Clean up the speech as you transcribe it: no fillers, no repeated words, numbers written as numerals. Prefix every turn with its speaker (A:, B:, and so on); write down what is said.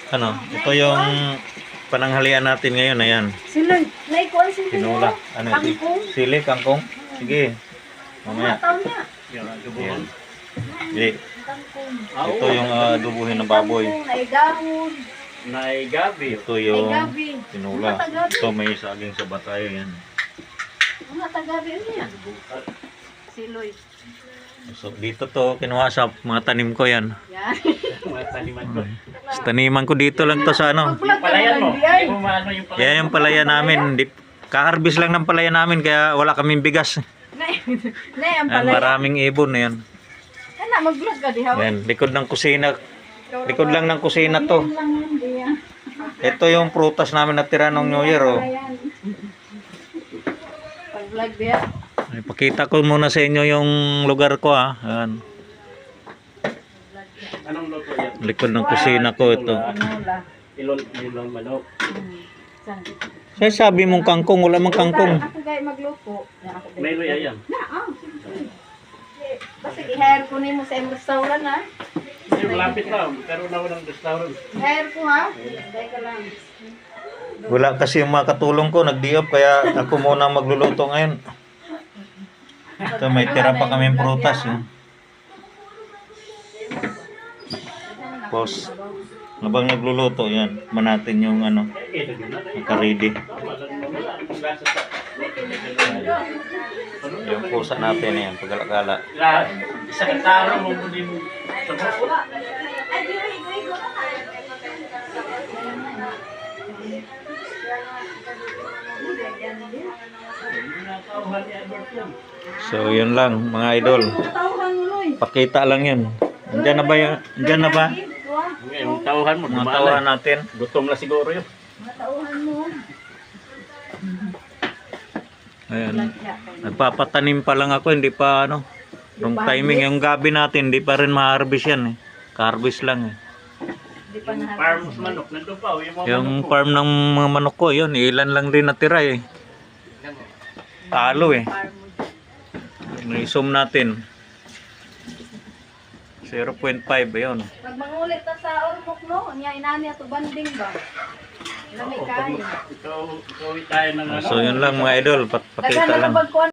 A: Ano, ito yung pananghalian natin ngayon, ayan.
B: Sila, naikuan sila.
A: Tinula. Ano,
B: Kangkong.
A: sili, kangkong. Sige. Mamaya.
B: Taon niya.
A: Ayan. Sige.
B: Kangkong.
A: Ito yung dubuhin ng baboy.
B: Naigahon.
C: Naigabi.
A: Ito yung
B: Gabi.
A: tinula. Ito may saging sa batayo, yan.
B: Mga tagabi niya. Siloy.
A: So, dito to, kinuha sa mga tanim ko yan.
B: Yan.
C: Mga taniman ko.
A: Sa taniman ko dito lang to sa ano.
B: Pagpulag ka
C: Palayan mo.
B: naman diyan.
C: Hindi mo maano yung palayan.
A: Yan yung palaya namin. Kaharbis lang ng palaya namin kaya wala kaming bigas.
B: Nay, ang
A: Ayan,
B: palaya.
A: maraming ibon na yan.
B: Kana, mag-vlog ka di hawa.
A: Yan, likod ng kusina. Likod lang ng kusina to.
B: Lang yan, diyan.
A: Ito yung prutas namin natira nung New Year. Oh.
B: Pag-vlog diya.
A: Ipakita ko muna sa inyo yung lugar ko ha. Ayan.
C: Anong luto yan?
A: Likod ng kusina ko ito.
B: Ano la?
C: Ilon manok.
B: San?
A: Say, sabi mong kangkong, wala mang kangkong.
B: Ako gaya magluto. Yan, ako gaya.
C: May luya yan.
B: Basta i-hire ko nimo sa imong restaurant ha.
C: Hindi, malapit lang. Pero na walang restaurant.
B: I-hire ko ha. Dahil ka lang.
A: Wala kasi yung mga katulong ko, nag-diop kaya ako muna magluluto ngayon. Ito, may tira pa kami prutas. Eh. Tapos, habang nagluluto, yan, manatin yung ano, naka-ready. Yung pusa natin, yan, pagkalakala.
C: Sa kataro mo muli mo.
A: So, yun lang, mga idol. Pakita lang yun. Andiyan na ba yun? Andiyan na ba?
C: Yung tauhan mo,
A: Mga tawahan natin.
C: gutom na siguro yun.
B: Matauhan mo.
A: Ayan. Nagpapatanim pa lang ako, hindi pa ano. Nung timing, yung gabi natin, hindi pa rin ma-harvest yan eh. Ka-harvest lang eh.
B: Di pa na.
C: Farmers manok, nandun pa. Yung mga
A: Yung
C: manok ko.
A: farm ng mga manok ko, yun, ilan lang din natira eh. Talo eh. I-zoom natin. 0.5, ayun.
B: Pag mangulit ta sa ormok no, niya inani ato banding ba? Lami kayo.
C: Ikaw tayo ng ano.
A: So yun lang mga idol, pakita lang.
B: Dagan na